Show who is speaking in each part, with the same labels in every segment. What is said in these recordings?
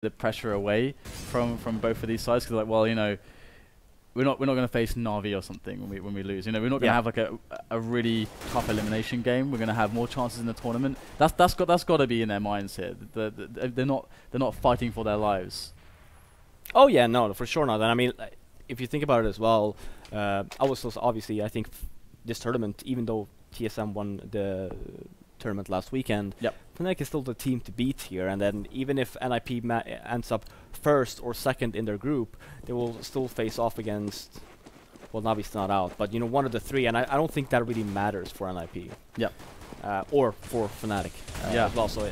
Speaker 1: the pressure away from both of these sides, because like, well, you know, we're not going to face Na'Vi or something when we lose. You know, we're not going to have like a really tough elimination game. We're going to have more chances in the tournament. That's got to be in their minds here. They're not fighting for their lives.
Speaker 2: Oh yeah, no, for sure not. And I mean, if you think about it as well, obviously I think this tournament, even though TSM won the tournament last weekend, Fnatic is still the team to beat here. And then even if NIP ends up first or second in their group, they will still face off against, well, Navi's not out, but you know, one of the three. And I don't think that really matters for NIP. Or for Fnatic as well. So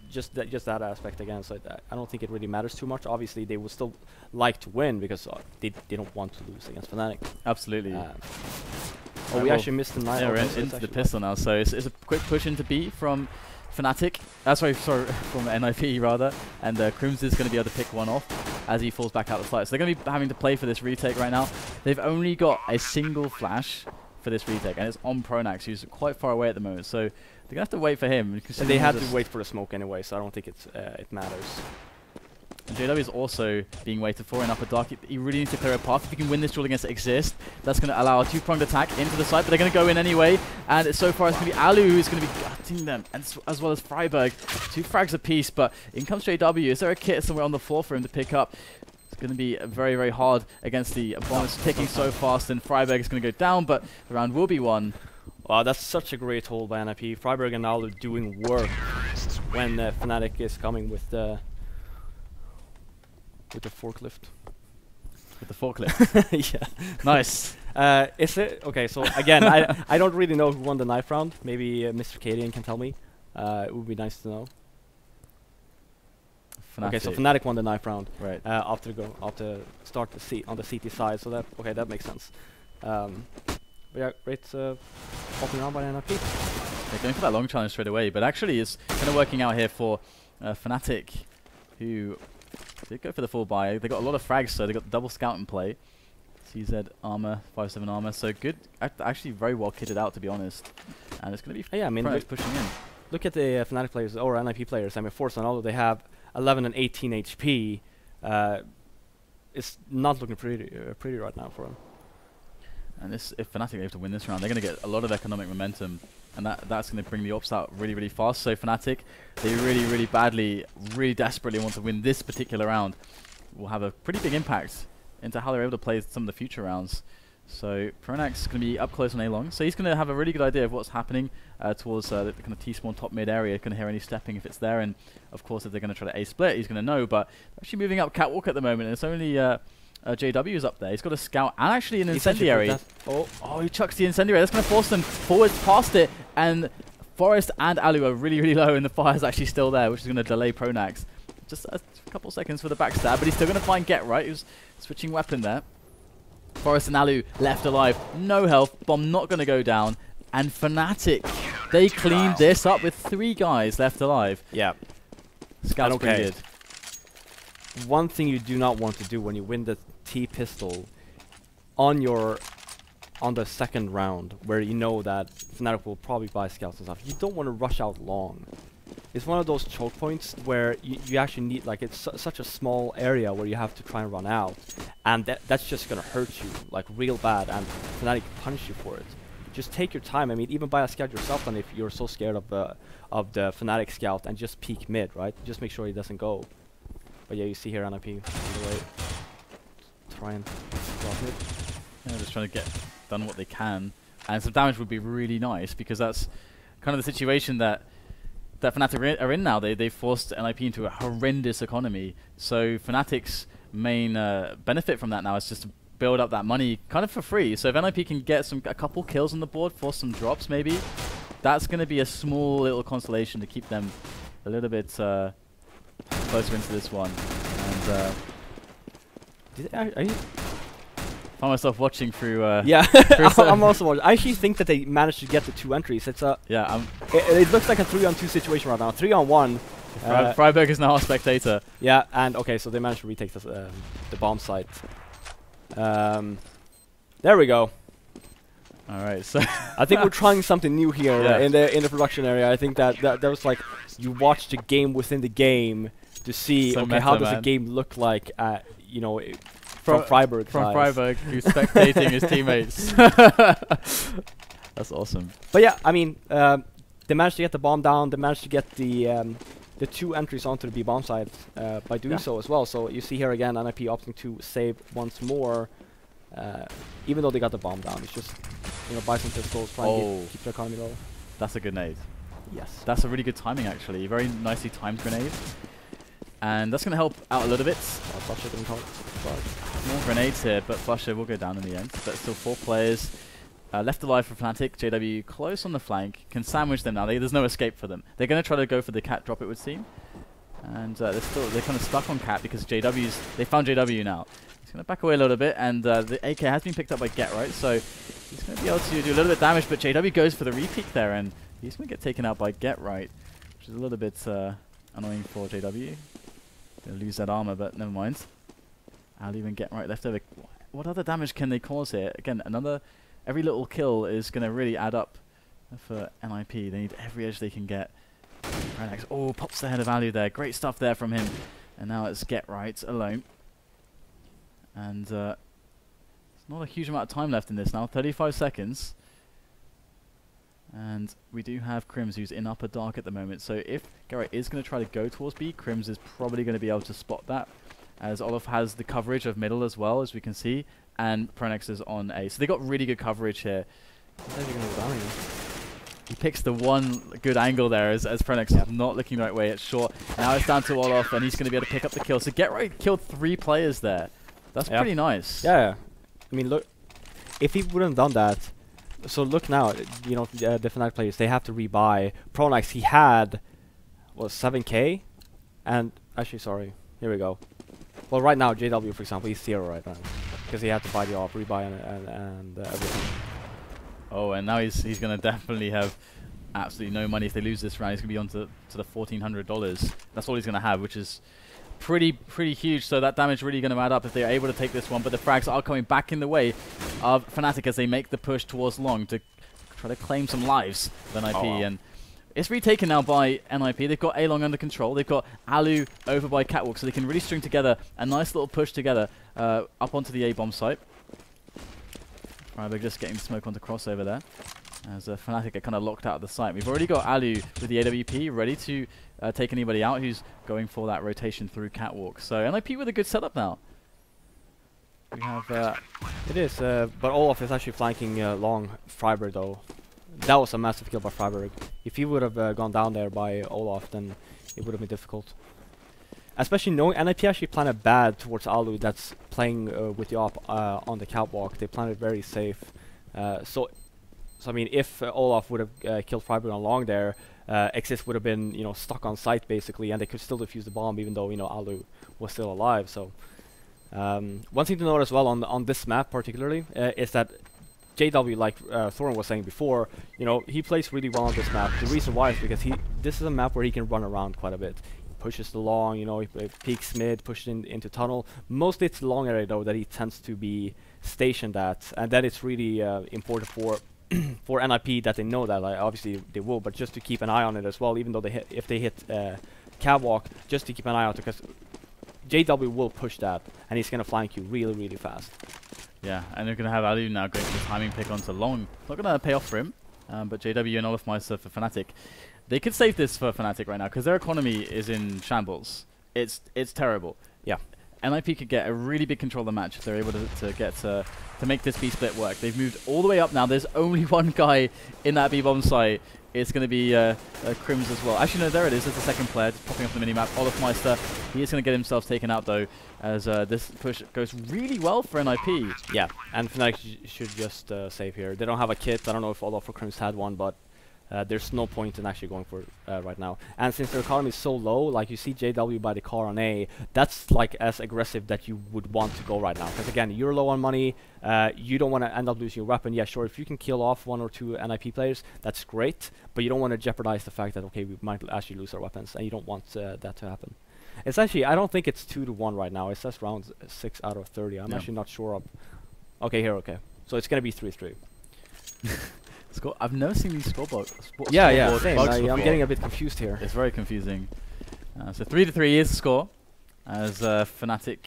Speaker 2: just that aspect again. So I don't think it really matters too much. Obviously, they would still like to win because they don't want to lose against Fnatic.
Speaker 1: Absolutely.
Speaker 2: Oh, we actually missed the night.
Speaker 1: Yeah, we're into the pistol now. So it's a quick push into B from Fnatic. Sorry, from NIP rather. And Crims is going to be able to pick one off as he falls back out the site. So they're going to be having to play for this retake right now. They've only got a single flash for this retake, and it's on Pronax, who's quite far away at the moment. So they're going to have to wait for him.
Speaker 2: And they had to wait for the smoke anyway, so I don't think it matters.
Speaker 1: And JW is also being waited for in upper dark. He really needs to clear a path. If he can win this duel against Exist, that's going to allow a two-pronged attack into the site, but they're going to go in anyway. And so far it's going to be Alu who's going to be gutting them, and as well as Freiberg. 2 frags apiece, but in comes JW. Is there a kit somewhere on the floor for him to pick up? It's going to be very, very hard against the opponents ticking so fast, and Freiberg is going to go down, but the round will be won.
Speaker 2: Wow, that's such a great hold by NIP. Freiberg and Alu doing work when Fnatic is coming with the forklift.
Speaker 1: With the forklift?
Speaker 2: Yeah.
Speaker 1: Nice.
Speaker 2: Is it? Okay, so again, I don't really know who won the knife round. Maybe Mr. Cadian can tell me. It would be nice to know. Fnatic. Okay, so Fnatic won the knife round.
Speaker 1: Right.
Speaker 2: After start on the CT side, so that makes sense. But yeah, great opening round by NIP.
Speaker 1: They're going for that long challenge straight away, but actually it's kind of working out here for Fnatic, who did go for the full buy. They got a lot of frags, so they got the double scout in play. CZ armor, 5/7 armor, so good. Actually, very well kitted out, to be honest. And it's going to be
Speaker 2: I mean,
Speaker 1: pushing in.
Speaker 2: Look at the Fnatic players or NIP players. I mean, Force, and although they have 11 and 18 HP, it's not looking pretty right now for them.
Speaker 1: And if Fnatic are able to win this round, they're going to get a lot of economic momentum, and that's going to bring the ops out really, really fast. So Fnatic, they really badly, really desperately want to win this particular round. Will have a pretty big impact into how they're able to play some of the future rounds. So Pronax is going to be up close on A-Long, so he's going to have a really good idea of what's happening towards the kind of T-spawn top mid area. Going to hear any stepping if it's there, and of course if they're going to try to A-split, he's going to know. But actually moving up catwalk at the moment, and it's only JW is up there. He's got a scout and actually an incendiary. Oh, he chucks the incendiary. That's going to force them forwards past it, and Forest and Alu are really low, and the fire's actually still there, which is going to delay Pronax. Just a couple seconds for the backstab, but he's still going to find Get right. He was switching weapon there. Forest and Alu left alive, no health, bomb not going to go down, and Fnatic, they cleaned this up with 3 guys left alive.
Speaker 2: Yeah.
Speaker 1: Scout's pretty good.
Speaker 2: One thing you do not want to do when you win the T-pistol on the second round, where you know that Fnatic will probably buy scouts and stuff, you don't want to rush out long. It's one of those choke points where you actually need, like, it's such a small area where you have to try and run out, and that's just gonna hurt you like real bad, and Fnatic punish you for it. Just take your time. I mean, even buy a scout yourself, and if you're so scared of the Fnatic scout, and just peek mid, right? Just make sure he doesn't go. But yeah, you see here NIP on the way. Try and drop it.
Speaker 1: Yeah, just trying to get done what they can, and some damage would be really nice, because that's kind of the situation that Fnatic are in now. They forced NIP into a horrendous economy. So Fnatic's main benefit from that now is just to build up that money kind of for free. So if NIP can get a couple kills on the board, force some drops maybe, that's going to be a small little consolation to keep them a little bit closer into this one. And
Speaker 2: are you?
Speaker 1: Find myself watching through.
Speaker 2: Yeah, I'm also watching. I actually think that they managed to get the 2 entries. It's a it looks like a 3-on-2 situation right now. 3-on-1.
Speaker 1: Freiberg is now our spectator.
Speaker 2: Yeah, and okay, so they managed to retake the bomb site. There we go.
Speaker 1: All right, so
Speaker 2: I think we're trying something new here in the production area. I think that was like you watched a game within the game, to see,
Speaker 1: So
Speaker 2: okay, how
Speaker 1: meta,
Speaker 2: does a
Speaker 1: man.
Speaker 2: game look like, you know, from Freiburg
Speaker 1: From
Speaker 2: size.
Speaker 1: Freiburg, who's spectating his teammates. That's awesome.
Speaker 2: But yeah, I mean, they managed to get the bomb down. They managed to get the 2 entries onto the B bomb side by doing so as well. So you see here again, NIP opting to save once more, even though they got the bomb down. It's just, you know, buy some pistols, try and keep their economy low.
Speaker 1: That's a grenade.
Speaker 2: Yes.
Speaker 1: That's a really good timing, actually. Very nicely timed grenade. And that's going to help out a little bit.
Speaker 2: Flusher didn't help.
Speaker 1: More grenades here, but Flusher will go down in the end. But still 4 players left alive for Fnatic. JW close on the flank. Can sandwich them now. There's no escape for them. They're going to try to go for the cat drop, it would seem. And they're kind of stuck on cat because they found JW now. He's going to back away a little bit, and the AK has been picked up by Get Right, so he's going to be able to do a little bit of damage, but JW goes for the repeat there, and he's going to get taken out by Get Right, which is a little bit annoying for JW. Going to lose that armor, but never mind. I'll even Get Right left over. What other damage can they cause here? Again, every little kill is going to really add up for NIP. They need every edge they can get. Renex, pops the head of value there. Great stuff there from him. And now it's Get Right alone. And there's not a huge amount of time left in this now. 35 seconds. And we do have Crims, who's in upper dark at the moment. So if Garrett is going to try to go towards B, Crims is probably going to be able to spot that, as Olaf has the coverage of middle as well, as we can see, and Pronex is on A. So they got really good coverage here. He picks the one good angle there as Pronex is not looking the right way. It's short. Now it's down to Olaf, and he's going to be able to pick up the kill. So Get Right killed 3 players there. That's pretty nice.
Speaker 2: Yeah. I mean, look, if he wouldn't have done that, so look now, you know, the Fnatic players, they have to rebuy. Pronex, he had, what, 7k? And, actually, sorry, here we go. Well, right now, JW, for example, he's 0 right now. Because he had to buy the AWP, rebuy, and everything.
Speaker 1: Oh, and now he's going to definitely have absolutely no money if they lose this round. He's going to be on to the $1,400. That's all he's going to have, which is pretty huge. So that damage really going to add up if they're able to take this one. But the frags are coming back in the way of Fnatic as they make the push towards long to try to claim some lives of NIP. And it's retaken now by NIP. They've got A long under control. They've got Alu over by Catwalk, so they can really string together a nice little push together up onto the A bomb site. Freiburg just getting the smoke onto crossover there, as Fnatic get kind of locked out of the site. We've already got Alu with the AWP ready to take anybody out who's going for that rotation through Catwalk. So NIP with a good setup now. We have
Speaker 2: it is, but Olaf is actually flanking long Freiburg though. That was a massive kill by Freiburg. If he would have gone down there by Olaf, then it would have been difficult. Especially knowing NIP actually planned it bad towards Alu that's playing with the AWP on the catwalk. They planned it very safe. So I mean, if Olaf would have killed Freiburg on long there, Exist would have been, you know, stuck on site basically, and they could still defuse the bomb even though, you know, Alu was still alive. So one thing to note as well on this map particularly is that JW, like Thorin was saying before, you know, he plays really well on this map. The reason why is because this is a map where he can run around quite a bit. Pushes the long, you know, he peeks mid, pushes into tunnel. Mostly it's the long area though that he tends to be stationed at, and then it's really important for for NIP that they know that. Like, obviously they will, but just to keep an eye on it as well. Even though if they hit catwalk, just to keep an eye out, because JW will push that, and he's gonna flank you really fast.
Speaker 1: Yeah, and they're gonna have Alu now going for the timing pick onto long. Not gonna pay off for him, but JW and Olaf Meister for Fnatic. They could save this for Fnatic right now because their economy is in shambles. It's terrible.
Speaker 2: Yeah.
Speaker 1: NIP could get a really big control of the match if they're able to make this B split work. They've moved all the way up now. There's only one guy in that B bomb site. It's going to be Crims as well. Actually, no, there it is. There's the second player just popping up on the minimap. Olaf Meister. He is going to get himself taken out though, as this push goes really well for NIP.
Speaker 2: Yeah, and Fnatic should just save here. They don't have a kit. I don't know if Olaf or Crims had one, but there's no point in actually going for it right now. And since their economy is so low, like you see JW by the car on A, that's like as aggressive that you would want to go right now. Because again, you're low on money, you don't want to end up losing your weapon. Yeah, sure, if you can kill off 1 or 2 NIP players, that's great, but you don't want to jeopardize the fact that, okay, we might actually lose our weapons, and you don't want that to happen. It's actually, I don't think it's 2-1 right now. It says round 6 out of 30. I'm actually not sure of. Okay, here, okay. So it's going to be 3-3.
Speaker 1: I've never seen these scoreboards.
Speaker 2: Yeah, same. I'm getting a bit confused here.
Speaker 1: It's very confusing. So 3-3 is the score, as Fnatic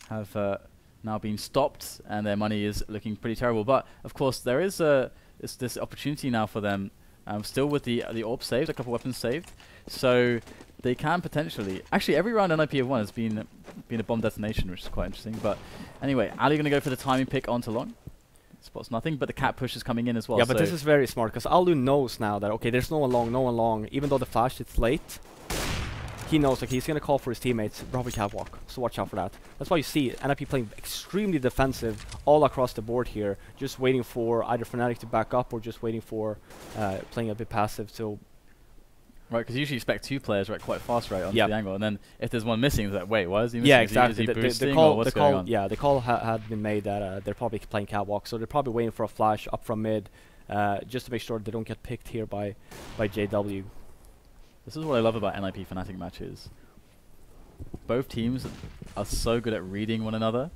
Speaker 1: have now been stopped, and their money is looking pretty terrible. But of course, there is this opportunity now for them, still with the AWP saved, a couple weapons saved, so they can potentially. Actually, every round NIP have won has been a bomb detonation, which is quite interesting. But anyway, Ali going to go for the timing pick onto long. Spots nothing, but the cat push is coming in as well.
Speaker 2: Yeah, but this is very smart, because Alu knows now that, okay, there's no one long, even though the flash hits late. He knows, like, he's going to call for his teammates, probably catwalk, so watch out for that. That's why you see NIP playing extremely defensive all across the board here, just waiting for either Fnatic to back up or just waiting for playing a bit passive. So
Speaker 1: right, because you usually expect two players right quite fast right onto the angle, and then if there's one missing, it's like, wait, why is he missing?
Speaker 2: Yeah, exactly.
Speaker 1: Is he boosting, or what's going on?
Speaker 2: Yeah, the call had been made that they're probably playing catwalk, so they're probably waiting for a flash up from mid, just to make sure they don't get picked here by JW.
Speaker 1: This is what I love about NIP Fnatic matches. Both teams are so good at reading one another,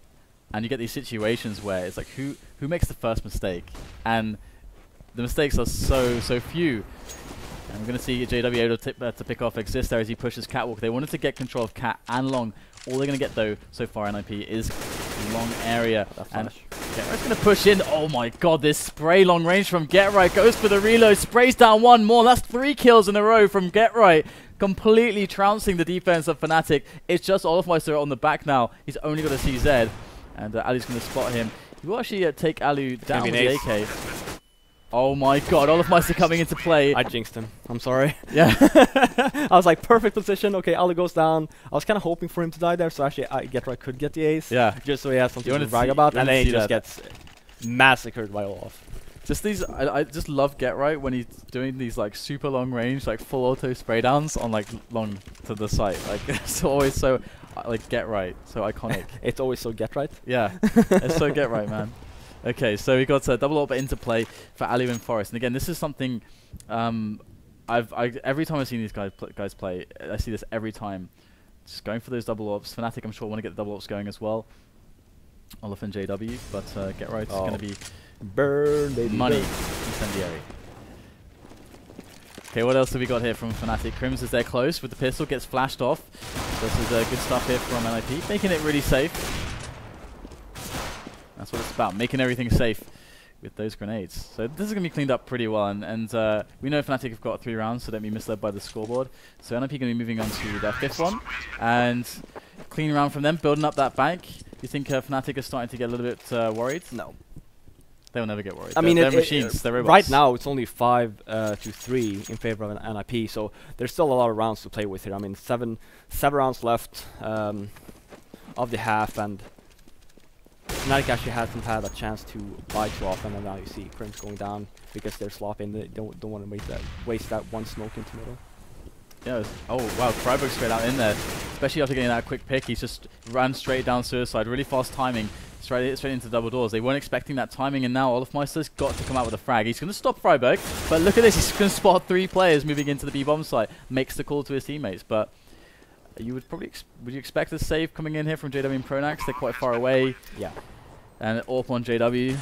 Speaker 1: and you get these situations where it's like who makes the first mistake, and the mistakes are so few. And we're going to see JW able to pick off Exist there as he pushes catwalk. They wanted to get control of cat and long. All they're going to get though so far NIP is long area. And GetRight's going to push in. Oh my god, this spray long range from GetRight goes for the reload, sprays down one more. That's 3 kills in a row from GetRight, completely trouncing the defense of Fnatic. It's just Olofmeister on the back now. He's only got a CZ, and Ali's going to spot him. He will actually take Alu down with the AK. Oh my god, Olofmeister coming into play.
Speaker 2: I jinxed him. I'm sorry.
Speaker 1: Yeah.
Speaker 2: I was like, perfect position. Okay, Ali goes down. I was kind of hoping for him to die there, so actually GetRight could get the ace.
Speaker 1: Yeah.
Speaker 2: Just so he has something to brag about, and then he just gets massacred by Olof.
Speaker 1: Just these, I just love GetRight when he's doing these like super long range, like full auto spray downs on like long to the site. Like it's always so, like GetRight, so iconic.
Speaker 2: It's always so GetRight.
Speaker 1: Yeah, it's so GetRight, man. Okay, so we got a double AWP into play for Ali and Forest, and again, this is something every time I've seen these guys play, I see this every time. Just going for those double AWPs. Fnatic, I'm sure, want to get the double AWPs going as well. Olaf and JW, but GetRight's going to be
Speaker 2: burn, baby,
Speaker 1: money
Speaker 2: burn.
Speaker 1: incendiary. Okay, what else have we got here from Fnatic? Crims is there close with the pistol, gets flashed off. This is good stuff here from NIP, making it really safe. That's what it's about, making everything safe with those grenades. So this is going to be cleaned up pretty well, and we know Fnatic have got 3 rounds, so don't be misled by the scoreboard. So NIP going to be moving on to their 5th one, and clean round from them, building up that bank. You think Fnatic are starting to get a little bit worried?
Speaker 2: No.
Speaker 1: They'll never get worried.
Speaker 2: I mean,
Speaker 1: they're machines, they're robots.
Speaker 2: Right now, it's only 5 to 3 in favor of an NIP, so there's still a lot of rounds to play with here. I mean, 7 rounds left of the half, and Fnatic actually hasn't had a chance to buy too often, and now you see Crims going down because they're sloppy and they don't want to waste that one smoke into middle.
Speaker 1: Yeah. Oh wow, Freiburg straight out in there, especially after getting that quick pick. He's just ran straight down suicide, really fast timing, straight into double doors. They weren't expecting that timing, and now Olofmeister's got to come out with a frag. He's going to stop Freiburg, but look at this. He's going to spot 3 players moving into the B bomb site. Makes the call to his teammates, but you would probably would you expect a save coming in here from JW and Pronax? They're quite far away.
Speaker 2: Yeah. And
Speaker 1: AWP on JW.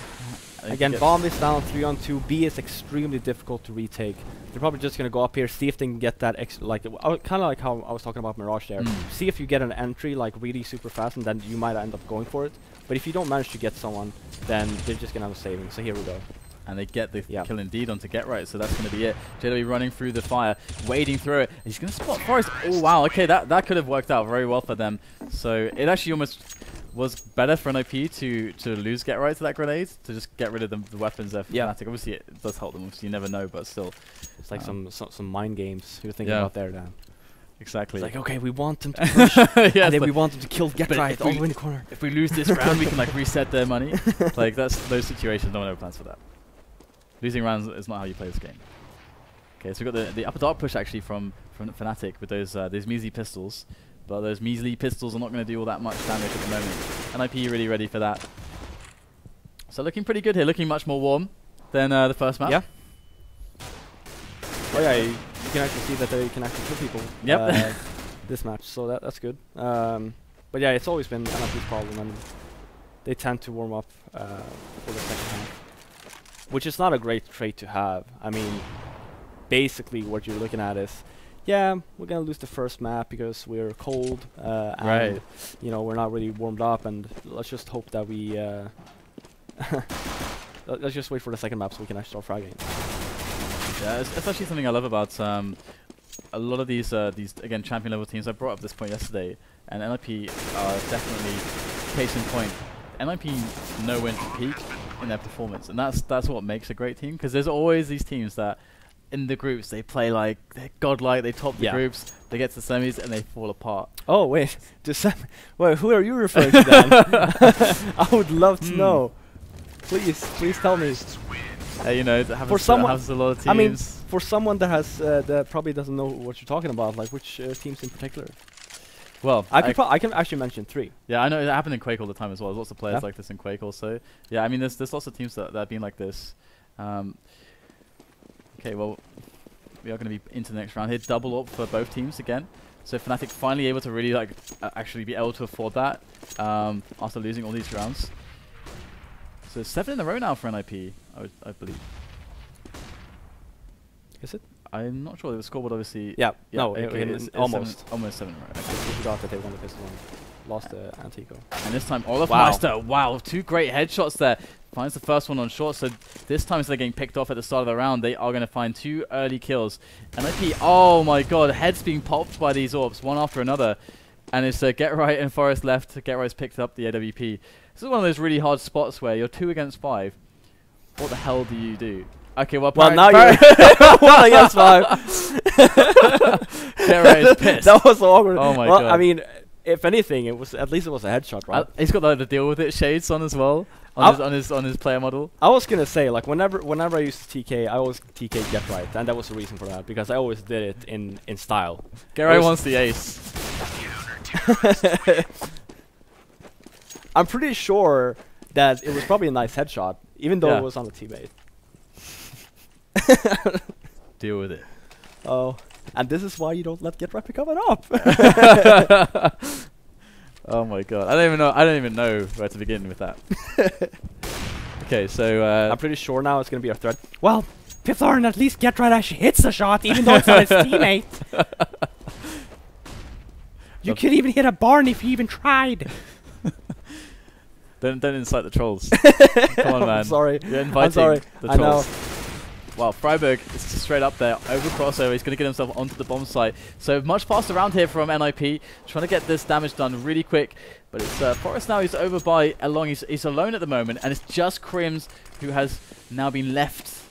Speaker 2: Again, bomb is down 3 on 2. B is extremely difficult to retake. They're probably just going to go up here, see if they can get that, kind of like how I was talking about Mirage there. See if you get an entry like really super fast, and then you might end up going for it. But if you don't manage to get someone, then they're just going to have a saving. So here we go.
Speaker 1: And they get the kill indeed onto GetRight, so that's going to be it. JW running through the fire, wading through it. He's going to spot Forest. Oh wow, okay, that could have worked out very well for them. So it actually almost was better for NIP to lose GetRight to that grenade, to just get rid of the weapons there for Fnatic. Obviously it does help them, obviously you never know, but still.
Speaker 2: It's like some mind games you're thinking about there, Dan.
Speaker 1: Exactly.
Speaker 2: It's like, okay, we want them to push, and then we want them to kill GetRight all the way in the corner.
Speaker 1: If we lose this round, we can like reset their money. Like that's those situations, no one ever plans for that. Losing rounds is not how you play this game. Okay, so we've got the upper dark push actually from Fnatic with those measly pistols. But those measly pistols are not going to do all that much damage at the moment. NIP really ready for that. So looking pretty good here, looking much more warm than the first map.
Speaker 2: Yeah. Oh yeah, you can actually see that they can actually kill people.
Speaker 1: Yep.
Speaker 2: This match, so that's good. But yeah, it's always been NIP's problem, and they tend to warm up for the second half, which is not a great trait to have. I mean, basically what you're looking at is yeah, we're gonna lose the first map because we're cold, and you know, we're not really warmed up, and let's just hope that we let's just wait for the second map so we can actually start fragging.
Speaker 1: Yeah, it's actually something I love about a lot of these again champion level teams. I brought up this point yesterday, and NIP are definitely case in point. NIP know when to peak in their performance, and that's what makes a great team. Because there's always these teams that in the groups they play like they're godlike, they top the groups, they get to the semis and they fall apart.
Speaker 2: Oh wait, wait, who are you referring to then? I would love to know. Please tell me.
Speaker 1: You know, it happens to a lot of teams.
Speaker 2: I mean, for someone that has that probably doesn't know what you're talking about, like which teams in particular?
Speaker 1: Well,
Speaker 2: I can actually mention 3.
Speaker 1: Yeah, I know it happened in Quake all the time as well. There's lots of players like this in Quake also. Yeah, I mean, there's lots of teams that have been like this. Okay, well, we are going to be into the next round here. Double up for both teams again. So Fnatic finally able to really like actually be able to afford that after losing all these rounds. So 7 in a row now for NIP, I believe.
Speaker 2: Is it?
Speaker 1: I'm not sure. The scoreboard obviously.
Speaker 2: Yeah.
Speaker 1: No,
Speaker 2: it's almost.
Speaker 1: Almost 7 in a row. Okay.
Speaker 2: We forgot that they won the pistol one. Lost the Antico.
Speaker 1: And this time Olafmeister, wow, 2 great headshots there. Finds the first one on short, so this time instead of getting picked off at the start of the round, they are going to find 2 early kills. NIP, oh my god, heads being popped by these orbs, one after another. And it's Get Right and Forest left. Get Right's picked up the AWP. This is one of those really hard spots where you're 2 against 5. What the hell do you do? Okay, well
Speaker 2: now you're 1 against 5.
Speaker 1: Get Right is pissed.
Speaker 2: That was so awkward.
Speaker 1: Oh my god.
Speaker 2: I mean, if anything, at least it was a headshot, right?
Speaker 1: He's got the deal with it shades on as well. On his player model.
Speaker 2: I was gonna say, like, whenever I used to TK, I always TK Get Right, and that was the reason for that, because I always did it in style.
Speaker 1: Get Right wants the ace.
Speaker 2: I'm pretty sure that it was probably a nice headshot, even though it was on a teammate.
Speaker 1: Deal with it.
Speaker 2: Oh, and this is why you don't let Get Right pick up it up.
Speaker 1: Oh my god, I don't even know where to begin with that. Okay, so
Speaker 2: I'm pretty sure now it's gonna be our threat. Well, Fifth Orange, at least Get Right actually hits the shot, even though it's on his teammate. You could even hit a barn if you even tried.
Speaker 1: Don't incite the trolls. Come on, man.
Speaker 2: I'm sorry.
Speaker 1: You're inviting the trolls.
Speaker 2: I know.
Speaker 1: Wow, Freiburg is straight up there, over crossover. He's going to get himself onto the bomb site. So much faster round here from NIP, trying to get this damage done really quick. But it's Forest now. He's over by Along. He's alone at the moment, and it's just Crims who has now been left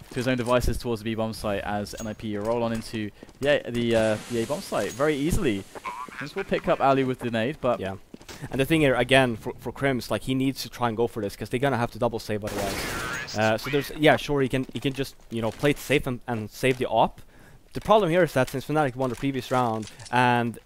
Speaker 1: to his own devices towards the B bomb site as NIP roll on into the A bomb site very easily. Crims will pick up Ali with the nade, but
Speaker 2: yeah. And the thing here, again, for Crims, like, he needs to try and go for this, because they're gonna have to double save otherwise. So there's, sure, he can just, you know, play it safe and save the op. The problem here is that since Fnatic won the previous round and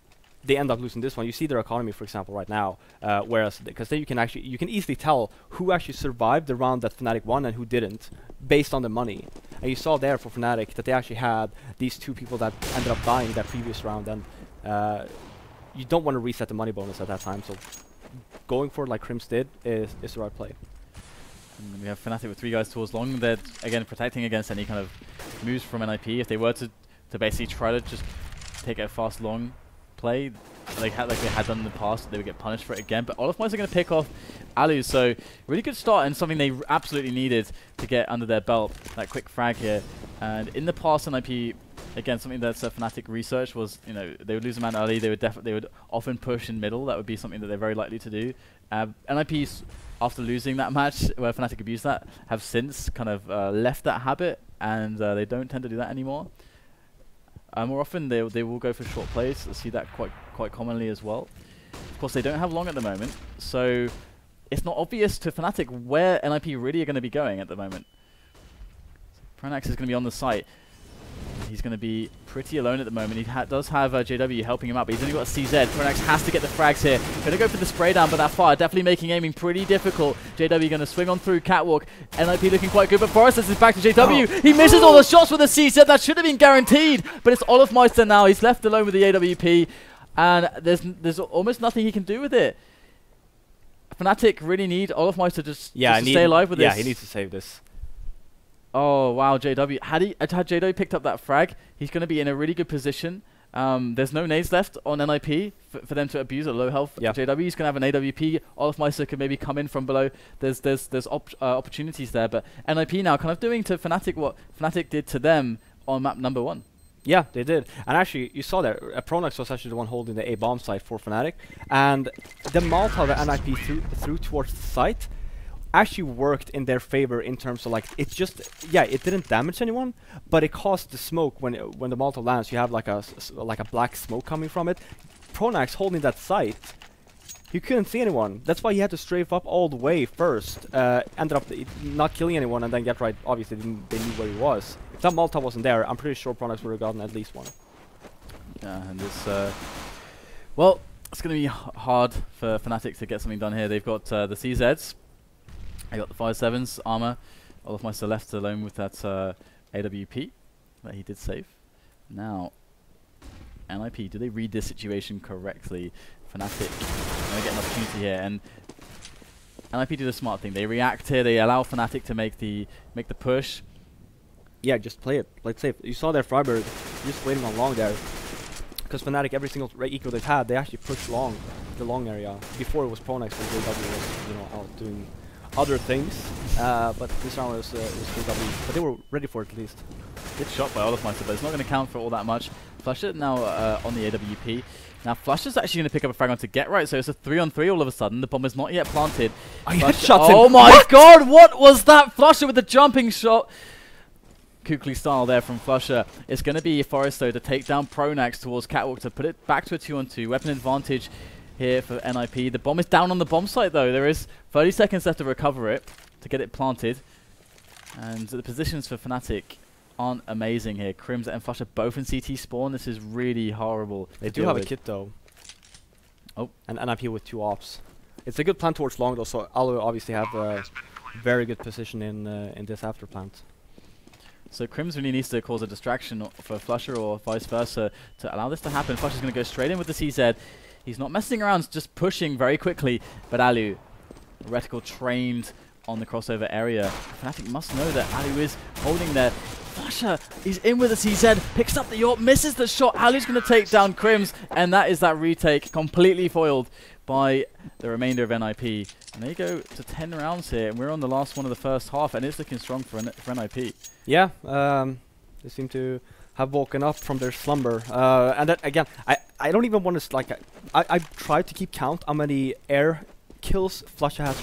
Speaker 2: they end up losing this one, you see their economy, for example, right now. Whereas, because then you can easily tell who actually survived the round that Fnatic won and who didn't, based on the money. And you saw there for Fnatic that they actually had these 2 people that ended up dying that previous round, and you don't want to reset the money bonus at that time, so going for it like Crims did is the right play.
Speaker 1: And we have Fnatic with 3 guys towards long. They're, again, protecting against any kind of moves from NIP. If they were to basically try to just take a fast long play, like they had done in the past, they would get punished for it again. But Olafmeister are going to pick off Alu, so really good start and something they absolutely needed to get under their belt, that quick frag here. And in the past, NIP, again, something that's Fnatic research was, you know, they would lose a man early, they would often push in middle. That would be something that they're very likely to do. NIP's, after losing that match where Fnatic abused that, have since kind of left that habit, and they don't tend to do that anymore. More often they will go for short plays. I see that quite commonly as well. Of course, they don't have long at the moment, so it's not obvious to Fnatic where NIP really are going to be going at the moment. Pronax is going to be on the site. He's going to be pretty alone at the moment. He does have JW helping him out, but he's only got a CZ. Pronax has to get the frags here. Going to go for the spray down, but that fire definitely making aiming pretty difficult. JW going to swing on through Catwalk. NIP looking quite good, but Forrest is back to JW. He misses all the shots with the CZ. That should have been guaranteed, but it's Olafmeister now. He's left alone with the AWP, and there's almost nothing he can do with it. Fnatic really need Olafmeister just to stay alive with this.
Speaker 2: Yeah, he needs to save this.
Speaker 1: Oh wow, JW. Had JW picked up that frag, he's going to be in a really good position. There's no nades left on NIP for them to abuse at low health.
Speaker 2: Yeah.
Speaker 1: JW is going to have an AWP. Olofmeister can maybe come in from below. There's opportunities there, but NIP now kind of doing to Fnatic what Fnatic did to them on map number 1.
Speaker 2: Yeah, they did. And actually, you saw that Pronax was actually the one holding the A bomb site for Fnatic, and the Molotov that NIP threw towards the site actually worked in their favor in terms of like it didn't damage anyone, but it caused the smoke when the Molotov lands. You have like a black smoke coming from it. Pronax holding that site, you couldn't see anyone. That's why he had to strafe up all the way first. Ended up not killing anyone and then get right. Obviously, they knew where he was. If that Molotov wasn't there, I'm pretty sure Pronax would have gotten at least one.
Speaker 1: Yeah, and this well, it's going to be hard for Fnatic to get something done here. They've got the CZs. I got the 5.7s armor. Olofmeister left alone with that AWP that he did save. Now, NIP, do they read this situation correctly? Fnatic going to get an opportunity here, and NIP do the smart thing. They react here. They allow Fnatic to make the push.
Speaker 2: Yeah, just play it. Let's say you saw their Freiburg just waiting on long there, because Fnatic every single eco they've had, they actually pushed long, the long area before it was Pronax when JW was out doing other things, but this round was KW, but they were ready for it at least.
Speaker 1: Good shot by Olofmeister, but it's not going to count for all that much. Flusher now on the AWP. Now Flusher's actually going to pick up a frag on to get right, so it's a 3-on-3 all of a sudden. The bomb is not yet planted. Oh my god, what was that? Flusher with the jumping shot. Kukli style there from Flusher. It's going to be Forest though to take down Pronax towards Catwalk to put it back to a 2-on-2. Weapon advantage here for NIP. The bomb is down on the bomb site though. There is 30 seconds left to recover it, to get it planted. And the positions for Fnatic aren't amazing here. Crims and Flusher both in CT spawn. This is really horrible.
Speaker 2: They do have a kit though.
Speaker 1: Oh.
Speaker 2: And NIP with 2 ops. It's a good plan towards long though, so Alu obviously have a very good position in this after plant.
Speaker 1: So Crims really needs to cause a distraction for Flusher or vice versa to allow this to happen. Flusher's going to go straight in with the CZ. He's not messing around, just pushing very quickly. But Alu, reticle trained on the crossover area. Fnatic must know that Alu is holding there. Flusher, he's in with the CZ, picks up the AWP, misses the shot. Alu's going to take down Crims, and that is that retake completely foiled by the remainder of NIP. And they go to 10 rounds here, and we're on the last one of the first half, and it's looking strong for NIP.
Speaker 2: Yeah, they seem to have woken up from their slumber. And that, again, I don't even want to, like, I tried to keep count how many air kills Flusher has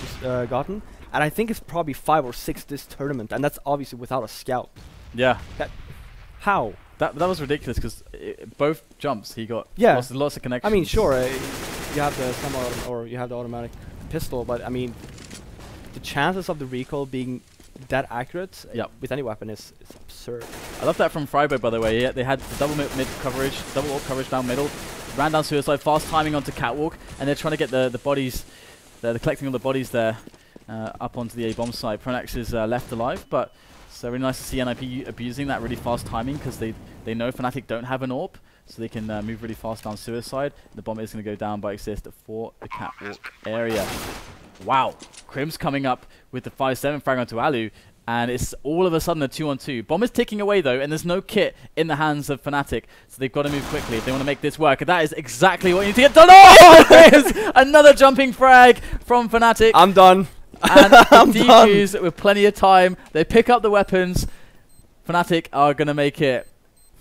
Speaker 2: gotten, and I think it's probably 5 or 6 this tournament, and that's obviously without a scout.
Speaker 1: Yeah.
Speaker 2: How?
Speaker 1: That was ridiculous, because both jumps he got lots of connections.
Speaker 2: I mean, sure, you have the or you have the automatic pistol, but I mean, the chances of the recoil being that accurate with any weapon is absurd.
Speaker 1: I love that from Freiburg, by the way. Yeah, they had the double mid coverage, double AWP coverage down middle, ran down suicide, fast timing onto Catwalk, and they're trying to get the bodies, they're collecting all the bodies there up onto the A bomb site. Pronax is left alive, but it's really nice to see NIP abusing that really fast timing, because they know Fnatic don't have an AWP, so they can move really fast down suicide. The bomb is going to go down by assist for the Catwalk area. Wow, Crims coming up with the 5-7 frag onto Alu, and it's all of a sudden a 2-on-2. Bomb is ticking away though, and there's no kit in the hands of Fnatic, so they've got to move quickly if they want to make this work. And that is exactly what you need to get done. Oh, there's another jumping frag from Fnatic.
Speaker 2: I'm done.
Speaker 1: And DQs with plenty of time. They pick up the weapons. Fnatic are going to make it.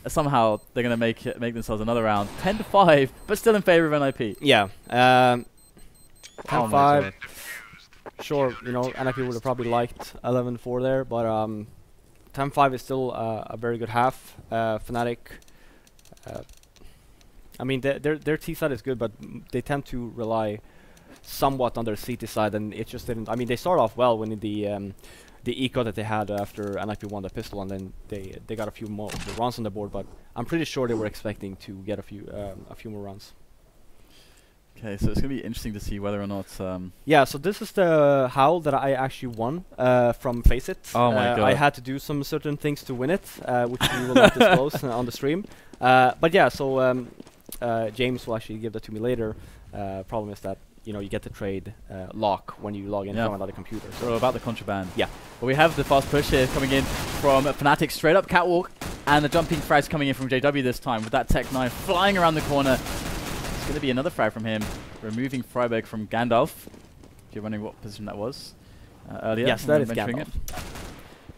Speaker 1: Somehow they're going to make themselves another round. 10-5, but still in favor of NIP.
Speaker 2: Yeah. 10-5. Sure, you know, NIP would have probably liked 11-4 there, but 10-5 is still a very good half. Fnatic, I mean, their T side is good, but they tend to rely somewhat on their CT side, and it just didn't. I mean, they started off well winning the eco that they had after NIP won the pistol, and then they got a few more runs on the board. But I'm pretty sure they were expecting to get a few more runs.
Speaker 1: Okay, so it's gonna be interesting to see whether or not.
Speaker 2: Yeah, so this is the howl that I actually won from Faceit.
Speaker 1: Oh my god!
Speaker 2: I had to do some certain things to win it, which we will not disclose on the stream. But yeah, so James will actually give that to me later. Problem is that you know, you get the trade lock when you log in from another computer.
Speaker 1: So about the contraband.
Speaker 2: Yeah.
Speaker 1: Well, we have the fast push here coming in from Fnatic, straight up catwalk, and the jumping frags coming in from JW this time with that Tech 9 flying around the corner. It's going to be another frag from him, removing Freiberg from Gandalf. If you're wondering what position that was earlier.
Speaker 2: Yes, that is Gandalf.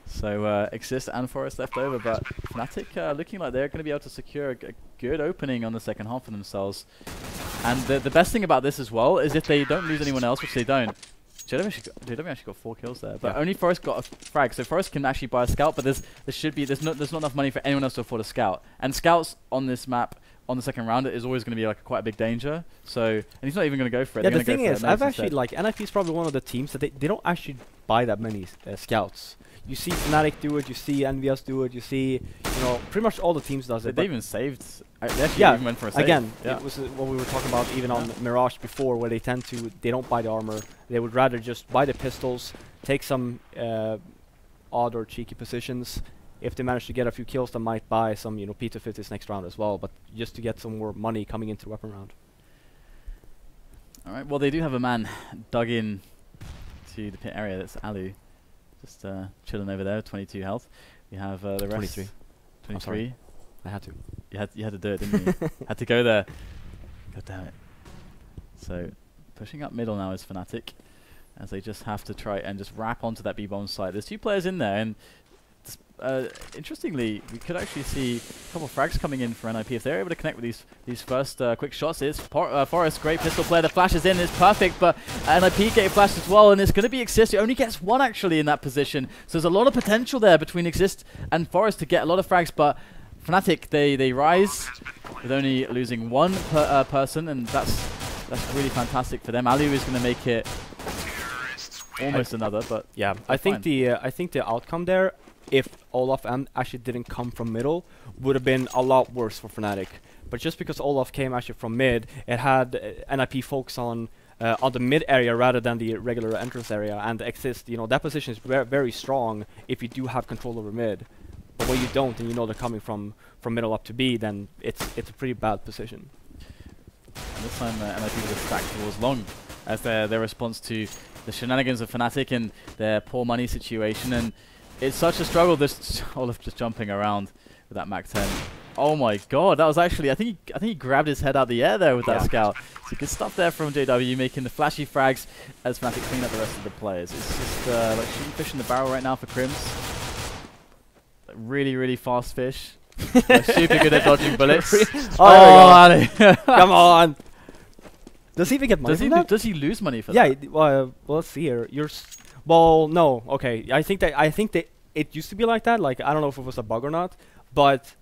Speaker 1: So Exist and Forest left over, but Fnatic looking like they're going to be able to secure a good opening on the second half for themselves. And the best thing about this as well is if they don't lose anyone else, which they don't. JW actually got 4 kills there, but only Forest got a frag, so Forest can actually buy a scout. But there's not enough money for anyone else to afford a scout. And scouts on this map on the second round is always going to be like quite a big danger. So and he's not even going to go for it.
Speaker 2: Yeah, the thing is, I've actually like NIP is probably one of the teams that they don't actually buy that many scouts. You see Fnatic do it, you see NVS do it, you see, you know, pretty much all the teams does it.
Speaker 1: They even saved. They actually even went for a save.
Speaker 2: Again, it was what we were talking about even on Mirage before, where they don't buy the armor. They would rather just buy the pistols, take some odd or cheeky positions. If they manage to get a few kills, they might buy some, you know, P250s next round as well, but just to get some more money coming into the weapon round.
Speaker 1: All right. Well, they do have a man dug in to the pit area. That's Alu. Just chilling over there, 22 health. We have the rest.
Speaker 2: 23.
Speaker 1: 23.
Speaker 2: I had to.
Speaker 1: You had to do it, didn't you? Had to go there. God damn it. So pushing up middle now is Fnatic, as they just have to try and just wrap onto that B-bomb site. There's 2 players in there, and interestingly, we could actually see a couple of frags coming in for NIP if they're able to connect with these first quick shots. It's Forest, great pistol player. The flash is in, it's perfect, but NIP get flashed as well, and it's going to be Exist. He only gets 1 actually in that position, so there's a lot of potential there between Exist and Forest to get a lot of frags. But Fnatic, they rise with only losing 1 person, and that's really fantastic for them. Alu is going to make it almost another, but
Speaker 2: yeah, I think the outcome there, if Olaf actually didn't come from middle, would have been a lot worse for Fnatic. But just because Olaf came actually from mid, it had NIP focus on the mid area rather than the regular entrance area, and Exist, you know, that position is very strong if you do have control over mid. But when you don't, and you know they're coming from middle up to B, then it's a pretty bad position.
Speaker 1: And this time NIP would have stacked towards long as their response to the shenanigans of Fnatic and their poor money situation. And it's such a struggle. This Olaf just jumping around with that Mac 10. Oh my god, that was actually, I think he grabbed his head out of the air there with that scout. So good stuff there from JW, making the flashy frags as Fnatic clean up the rest of the players. It's just like shooting fish in the barrel right now for Crims. Like really fast fish. Super good at dodging bullets.
Speaker 2: Oh, come on! Does he even get money from that?
Speaker 1: Does he lose money for that?
Speaker 2: Yeah, well, let's see here. Well, no, okay. I think that it used to be like that. Like, I don't know if it was a bug or not, but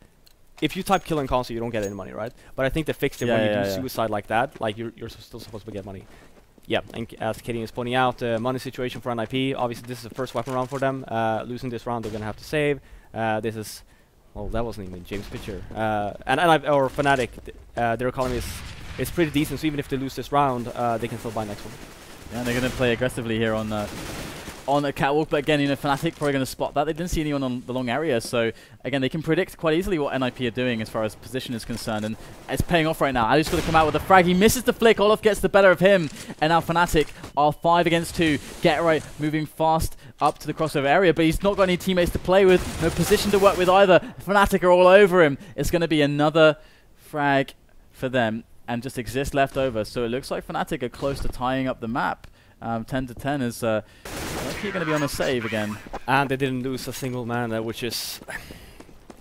Speaker 2: if you type kill in console, you don't get any money, right? But I think they fixed it when you do suicide like that. Like, you're still supposed to get money. Yeah, and as Katie is pointing out, the money situation for NIP, obviously this is the first weapon round for them. Losing this round, they're going to have to save. This is, well, that wasn't even James' picture. Or Fnatic, their economy is pretty decent, so even if they lose this round, they can still buy next one.
Speaker 1: Yeah, they're going to play aggressively here on a catwalk, but again, you know, Fnatic probably going to spot that. They didn't see anyone on the long area, so again, they can predict quite easily what NIP are doing as far as position is concerned, and it's paying off right now. Alu's going to come out with a frag. He misses the flick. Olaf gets the better of him, and now Fnatic are 5 against 2. Get right, moving fast up to the crossover area, but he's not got any teammates to play with, no position to work with either. Fnatic are all over him. It's going to be another frag for them, and just Exist left over, so it looks like Fnatic are close to tying up the map. 10 to 10 is likely going to be on a save again. And
Speaker 2: they didn't lose a single man, which is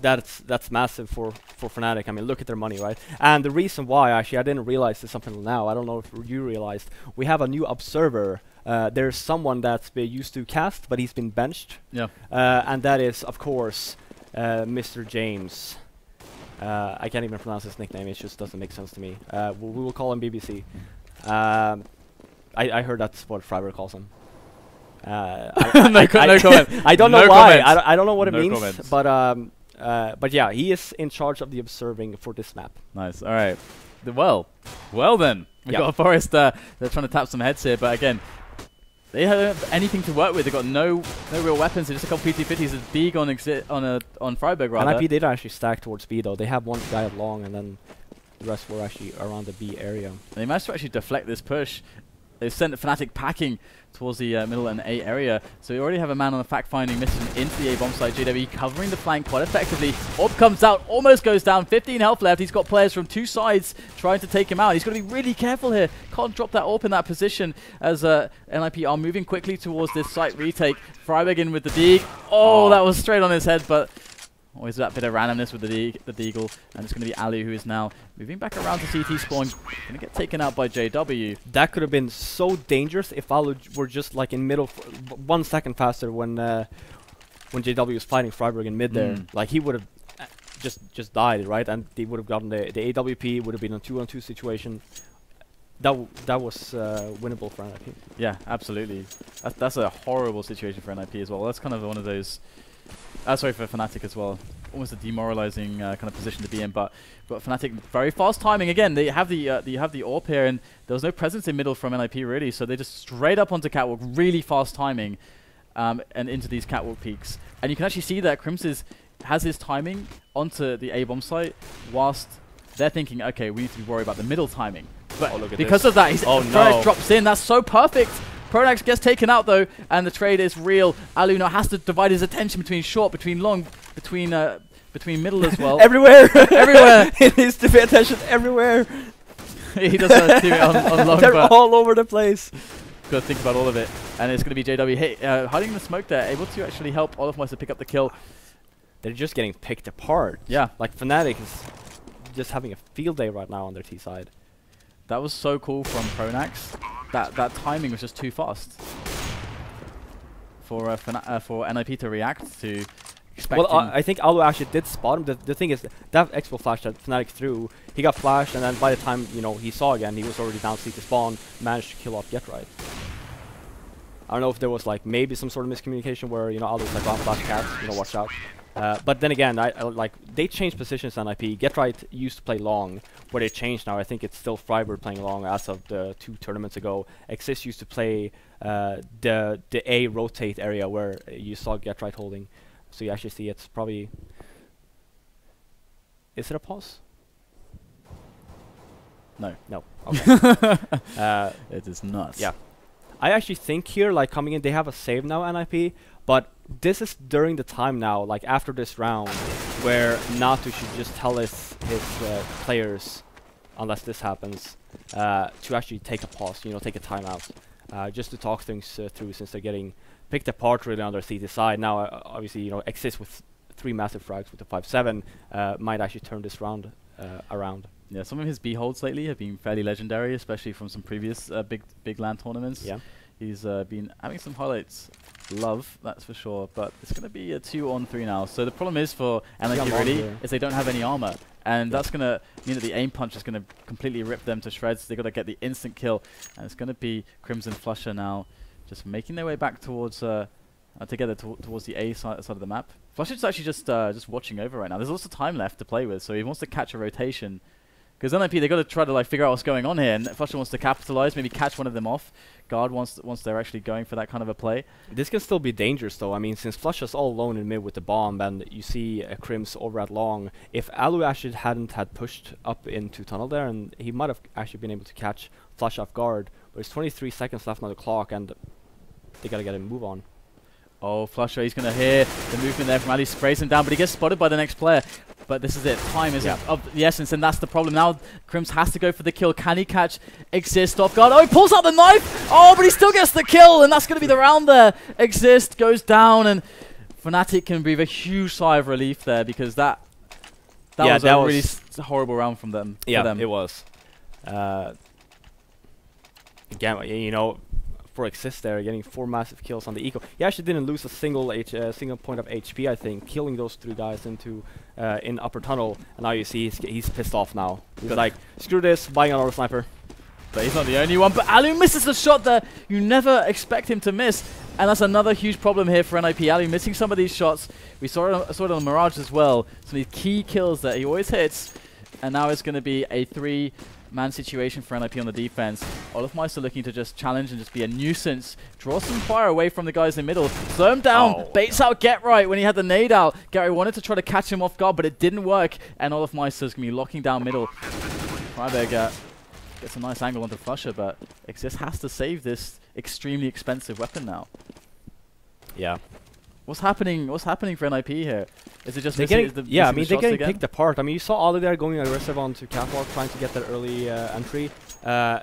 Speaker 2: that's massive for Fnatic. I mean, look at their money, right? And the reason why, actually, I didn't realize this until now. I don't know if you realized. We have a new observer. There's someone that's been used to cast, but he's been benched.
Speaker 1: Yeah.
Speaker 2: And that is, of course, Mr. James. I can't even pronounce his nickname. It just doesn't make sense to me. We will call him BBC. I heard that's what Freiberg calls him.
Speaker 1: No comment.
Speaker 2: I don't know why. I don't know what it means. Comments. But yeah, he is in charge of the observing for this map.
Speaker 1: Nice. All right. Well then, we got a Forest. They're trying to tap some heads here, but again, they don't have anything to work with. They've got no real weapons. They're just a couple PT50s. It's big on Freiberg rather.
Speaker 2: And IP did actually stack towards B though. They have one guy at long, and then the rest were actually around the B area.
Speaker 1: They managed to actually deflect this push. They sent Fnatic packing towards the middle and A area. So we already have a man on a fact-finding mission into the A bomb site. JW covering the flank quite effectively. Orb comes out, almost goes down. 15 health left. He's got players from 2 sides trying to take him out. He's got to be really careful here. Can't drop that Orb in that position as NIP are moving quickly towards this site retake. Freiberg in with the Deeg. Oh, that was straight on his head, but always that bit of randomness with the Deagle, and it's going to be Ali who is now moving back around to CT spawn. Going to get taken out by JW.
Speaker 2: That could have been so dangerous if Ali were just like in middle, 1 second faster when JW was fighting Freiberg in mid there. Like he would have just died, right? And they would have gotten the AWP. Would have been a 2-on-2 situation. That was winnable for NIP.
Speaker 1: Yeah, absolutely. That's a horrible situation for NIP as well. That's kind of one of those. Sorry, for Fnatic as well. Almost a demoralizing kind of position to be in, but Fnatic very fast timing again. They have the AWP here, and there was no presence in middle from NIP really, so they just straight up onto catwalk, really fast timing, and into these catwalk peaks. And you can actually see that Crims has his timing onto the A bomb site, whilst they're thinking, okay, we need to worry about the middle timing. But because of that, his drops in. That's so perfect. Pronax gets taken out though, and the trade is real. Alu now has to divide his attention between short, between long, between middle as well.
Speaker 2: Everywhere!
Speaker 1: Everywhere!
Speaker 2: He needs to pay attention everywhere!
Speaker 1: He does do it on long.
Speaker 2: They're all over the place.
Speaker 1: Got to think about all of it. And it's going to be JW hiding in the smoke there, able to actually help Olofmeister to pick up the kill.
Speaker 2: They're just getting picked apart.
Speaker 1: Yeah.
Speaker 2: Like Fnatic is just having a field day right now on their T side.
Speaker 1: That was so cool from Pronax. That timing was just too fast for NIP to react to.
Speaker 2: Well, I think Alu actually did spot him. The thing is, that expo flash that Fnatic threw, he got flashed, and then by the time he saw again, he was already down CT spawn, managed to kill off GetRight. I don't know if there was like maybe some sort of miscommunication where Alu was like, "Oh, flash cats, watch out." But then again, I like they changed positions on IP. GetRight used to play long, where they changed now. I think it's still Freiberg playing long as of the 2 tournaments ago. Exist used to play the A rotate area where you saw GetRight holding. So you actually see it's probably. Is it a pause?
Speaker 1: No.
Speaker 2: No. Okay.
Speaker 1: It is not.
Speaker 2: Yeah. I actually think here, like coming in, they have a save now, NIP, but this is during the time now, like after this round, where Natu should just tell his players, unless this happens, to actually take a pause, take a timeout, just to talk things through, since they're getting picked apart really on their CT side. Now, obviously, Exist with 3 massive frags with the 5-7 might actually turn this round around.
Speaker 1: Yeah, some of his B holds lately have been fairly legendary, especially from some previous big LAN tournaments.
Speaker 2: Yeah,
Speaker 1: he's been having some highlights. Love, that's for sure. But it's going to be a 2-on-3 now. So the problem is for NIP really is they don't have any armor, and that's going to mean that the aim punch is going to completely rip them to shreds. They got to get the instant kill, and it's going to be Crimson Flusher now, just making their way back towards together towards the A side of the map. Flusher's actually just watching over right now. There's lots of time left to play with, so he wants to catch a rotation. Because NIP, they've got to try to figure out what's going on here, and Flusher wants to capitalize, maybe catch one of them off. Guard once they're actually going for that kind of a play.
Speaker 2: This can still be dangerous though. I mean, since Flusher's all alone in mid with the bomb, and you see Crims over at long, if Alu actually hadn't had pushed up into tunnel there, and he might have actually been able to catch Flush off guard, but there's 23 seconds left on the clock, and they gotta get a move on.
Speaker 1: Oh, Flusher, he's going to hear the movement there from Ali, sprays him down, but he gets spotted by the next player. But this is it. Time is of the essence, and that's the problem. Now, Crims has to go for the kill. Can he catch Exist off guard? Oh, he pulls out the knife! Oh, but he still gets the kill, and that's going to be the round there. Exist goes down, and Fnatic can breathe a huge sigh of relief there, because that was a really horrible round from them.
Speaker 2: Yeah, it was. Again, for Exist there, getting 4 massive kills on the eco. He actually didn't lose a single point of HP, I think, killing those 3 guys into in upper tunnel. And now you see he's pissed off now. He's like, screw this, buying another sniper.
Speaker 1: But he's not the only one. But Alu misses the shot there. You never expect him to miss. And that's another huge problem here for NIP. Alu missing some of these shots. We saw it on Mirage as well. Some of these key kills that he always hits. And now it's going to be a 3-man situation for NIP on the defense. Olofmeister looking to just challenge and just be a nuisance. Draw some fire away from the guys in the middle. Slow him down. Baits out GetRight when he had the nade out. GetRight wanted to try to catch him off guard, but it didn't work. And Olofmeister's going to be locking down middle. Freiberg Gets a nice angle onto Flusher, but Exist has to save this extremely expensive weapon now.
Speaker 2: Yeah.
Speaker 1: What's happening? What's happening for NIP here? Is it just
Speaker 2: they're
Speaker 1: missing,
Speaker 2: getting, yeah, I mean, they're getting
Speaker 1: again?
Speaker 2: picked apart. I mean, you saw Ollie there going aggressive onto Catwalk, trying to get that early entry.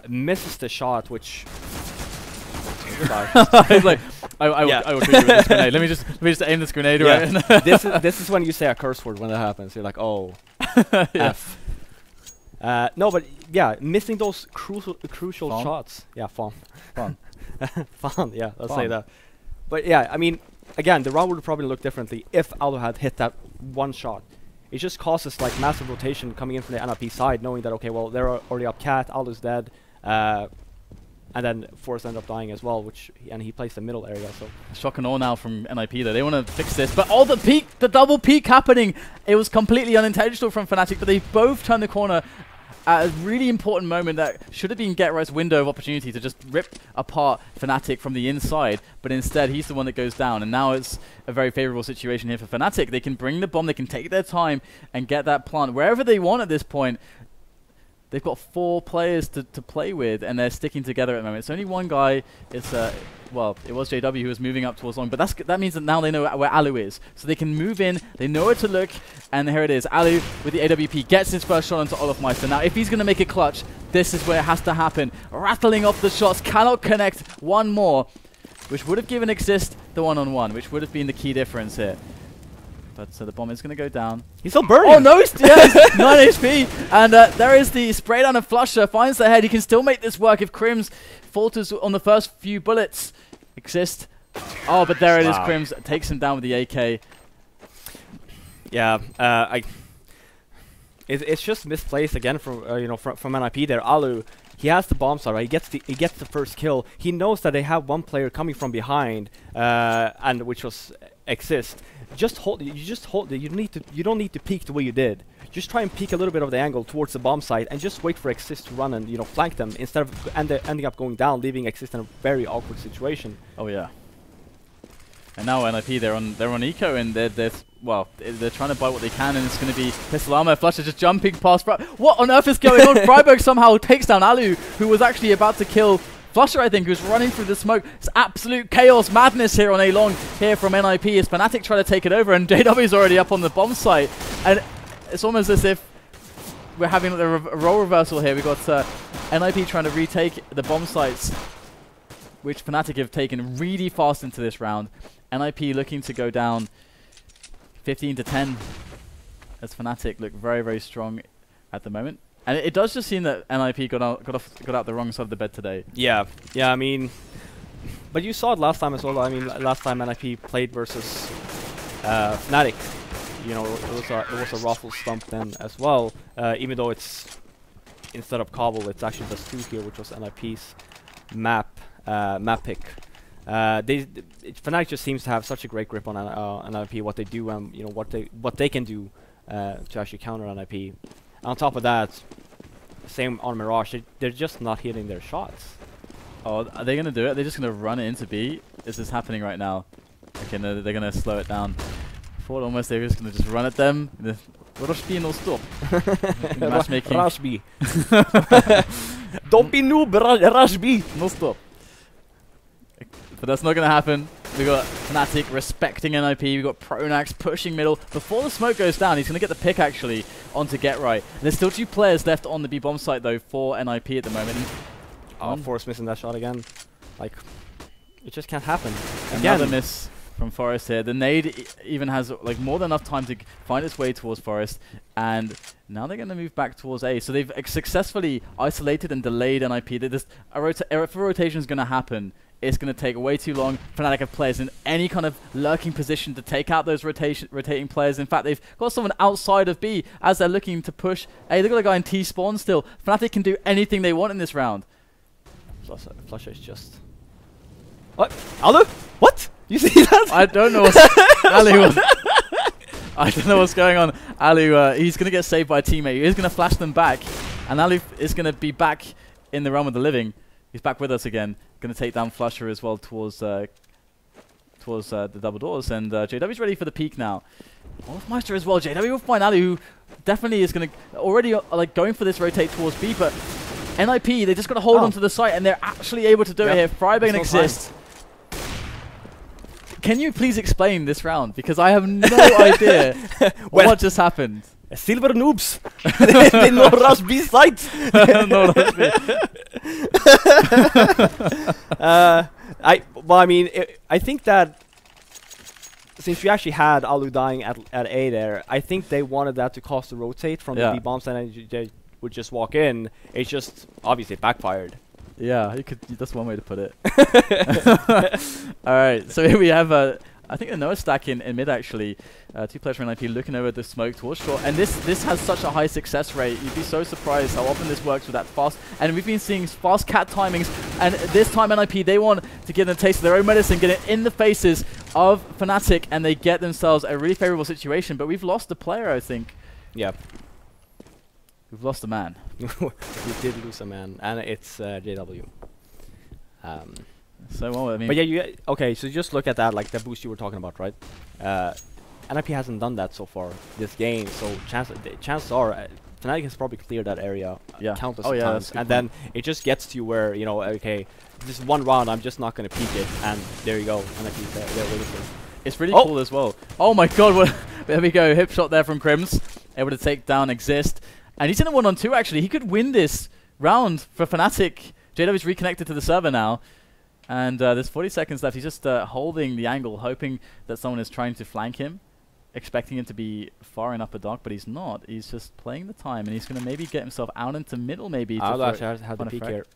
Speaker 2: Misses the shot, which...
Speaker 1: He's like, I will shoot you with this grenade. Let me just aim this grenade right.
Speaker 2: This is when you say a curse word when that happens. You're like, oh, F. No, but yeah, missing those crucial shots. Yeah, fun. Fun. Yeah, let's say that. But yeah, I mean, again, the round would probably look differently if Aldo had hit that one shot. It just causes like massive rotation coming in from the NIP side, knowing that okay, well, they're already up cat, Aldo's dead. And then Forrest ended up dying as well, and he plays the middle area. So
Speaker 1: shock and awe now from NIP though. They want to fix this, but the double peak happening. It was completely unintentional from Fnatic, but they both turned the corner at a really important moment that should have been GetRight's window of opportunity to just rip apart Fnatic from the inside, but instead he's the one that goes down, and now it's a very favorable situation here for Fnatic. They can bring the bomb, they can take their time and get that plant wherever they want at this point. They've got 4 players to play with, and they're sticking together at the moment. It's only one guy. It's well, it was JW who was moving up towards long, but that means that now they know where Alu is, so they can move in. They know where to look, and here it is. Alu with the AWP gets his first shot onto Olofmeister. Now, if he's going to make it clutch, this is where it has to happen. Rattling off the shots, cannot connect one more, which would have given Exist the one-on-one, which would have been the key difference here. But the bomb is going to go down.
Speaker 2: He's still burning.
Speaker 1: Oh no, yes, 9 HP. And there is the spray down of Flusher. Finds the head. He can still make this work if Crims falters on the first few bullets. Exist. Oh, but there it is. Crims takes him down with the AK.
Speaker 2: Yeah, it's just misplaced again from from NIP there. Alu, he has the bomb site, right? He gets the first kill. He knows that they have one player coming from behind, and which was Exist. Just hold. You just hold it. You don't need to peek the way you did. Just try and peek a little bit of the angle towards the bomb site, and just wait for Exist to run and flank them instead of ending up going down, leaving Exist in a very awkward situation.
Speaker 1: Oh yeah. And now NIP they're on eco, and they're trying to buy what they can, and it's going to be pistol armor. Flusher just jumping past. What on earth is going on? Freiburg somehow takes down Alu, who was actually about to kill Flusher, I think, who's running through the smoke. It's absolute chaos, madness here on A-Long here from NIP as Fnatic try to take it over, and JW's already up on the bomb site. And it's almost as if we're having a role reversal here. We've got NIP trying to retake the bomb sites, which Fnatic have taken really fast into this round. NIP looking to go down 15-10 as Fnatic look very, very strong at the moment. And it does just seem that NIP got out the wrong side of the bed today.
Speaker 2: Yeah, I mean, but you saw it last time as well. I mean, last time NIP played versus Fnatic, it was a Raffle stump then as well. Even though it's instead of Cobble, it's actually just 2 here, which was NIP's map pick. Fnatic just seems to have such a great grip on NIP, what they do, what they can do to actually counter NIP. On top of that, same on Mirage, they're just not hitting their shots.
Speaker 1: Oh, are they going to do it? They're just going to run it into B? This is happening right now. Okay, no, they're going to slow it down. Thought almost they were just going to just run at them. Rush B no stop. Matchmaking.
Speaker 2: Rush B. Don't be noob, Rush B.
Speaker 1: No stop. But that's not going to happen. We got Fnatic respecting NIP. We got Pronax pushing middle. Before the smoke goes down, he's going to get the pick actually onto GetRight. There's still 2 players left on the B bomb site though for NIP at the moment.
Speaker 2: Oh, Forrest missing that shot again. Like, it just can't happen.
Speaker 1: Another miss from Forrest here. The nade even has like more than enough time to find its way towards Forrest, and now they're going to move back towards A. So they've successfully isolated and delayed NIP. If a rotation is going to happen, it's going to take way too long. Fnatic have players in any kind of lurking position to take out those rotating players. In fact, they've got someone outside of B as they're looking to push. Hey, they've got a guy in T spawn still. Fnatic can do anything they want in this round.
Speaker 2: Flusher is just... What? Alu? What? You see that?
Speaker 1: I don't know what's... Alu... I don't know what's going on. Alu, he's going to get saved by a teammate. He's going to flash them back. And Alu is going to be back in the realm of the living. He's back with us again. Going to take down Flusher as well towards the double doors. And JW's ready for the peak now. Olofmeister as well. JW will find Alu, who definitely is going to already like going for this rotate towards B, but NIP, they just got to hold on to the site, and they're actually able to do it here. Freiberg and Exist. Can you please explain this round? Because I have no idea what just happened.
Speaker 2: Silver noobs. They know Rush B sites.
Speaker 1: No Rush B.
Speaker 2: I mean, I think that since we actually had Alu dying at A there, I think they wanted that to cause the rotate from the B bombs, and they would just walk in. It's just obviously backfired.
Speaker 1: Yeah, that's one way to put it. All right, so here we have I think the Noah stack in mid actually. 2 players from NIP looking over the smoke towards short, and this has such a high success rate. You'd be so surprised how often this works with that fast. And we've been seeing fast cat timings, and this time NIP, they want to give them a taste of their own medicine, get it in the faces of Fnatic, and they get themselves a really favorable situation. But we've lost a player, I think.
Speaker 2: Yeah.
Speaker 1: We've lost a man.
Speaker 2: We did lose a man, and it's JW.
Speaker 1: So well, I mean.
Speaker 2: But yeah, okay. So just look at that, like the boost you were talking about, right? NIP hasn't done that so far this game, so chances are Fnatic has probably cleared that area countless times, and then it just gets to you where, you know, okay, this one round I'm just not going to peek it, and there you go, NIP's there waiting for it.
Speaker 1: It's really cool as well. Oh my god, there we go, hip shot there from Crims, able to take down Exist, and he's in a 1-on-2 actually. He could win this round for Fnatic. JW's reconnected to the server now. And there's 40 seconds left. He's just holding the angle, hoping that someone is trying to flank him, expecting him to be far in upper dock, but he's not. He's just playing the time, and he's going to maybe get himself out into middle, maybe.
Speaker 2: I'll actually have the peek here.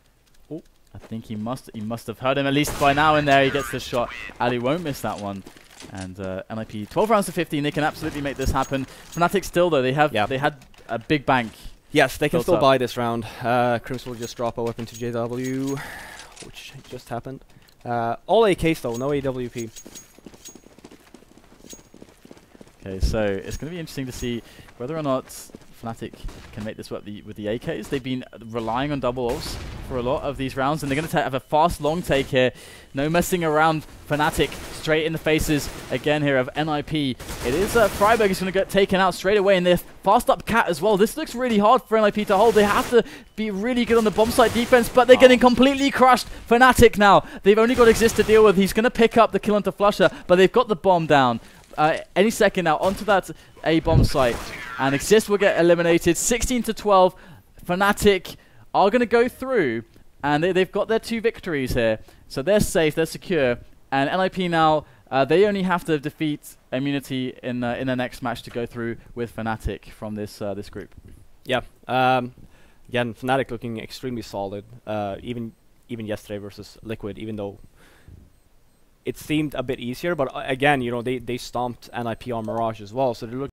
Speaker 1: Oh, I think he must have heard him at least by now. In there, he gets the shot. Ali won't miss that one. And NIP 12 rounds to 15. They can absolutely make this happen. Fnatic still though, they had a big bank.
Speaker 2: Yes, they can still buy this round. Crims will just drop a weapon to JW. Which just happened. All AKs though, no AWP.
Speaker 1: Okay, so it's going to be interesting to see whether or not Fnatic can make this work with the AKs. They've been relying on double ults for a lot of these rounds, and they're going to have a fast long take here. No messing around. Fnatic straight in the faces again here of NIP. It is Freiberg is going to get taken out straight away, and they're fast up cat as well. This looks really hard for NIP to hold. They have to be really good on the bomb site defense, but they're getting completely crushed. Fnatic now, they've only got Exist to deal with. He's going to pick up the kill onto Flusher, but they've got the bomb down. Any second now onto that A bomb site, and Exist will get eliminated. 16-12. Fnatic are going to go through, and they've got their 2 victories here, so they're safe, they're secure. And NIP now, they only have to defeat Immunity in their next match to go through with Fnatic from this this group.
Speaker 2: Yeah. Again, Fnatic looking extremely solid. Even yesterday versus Liquid, even though it seemed a bit easier, but again, you know, they stomped NIP on Mirage as well, so they look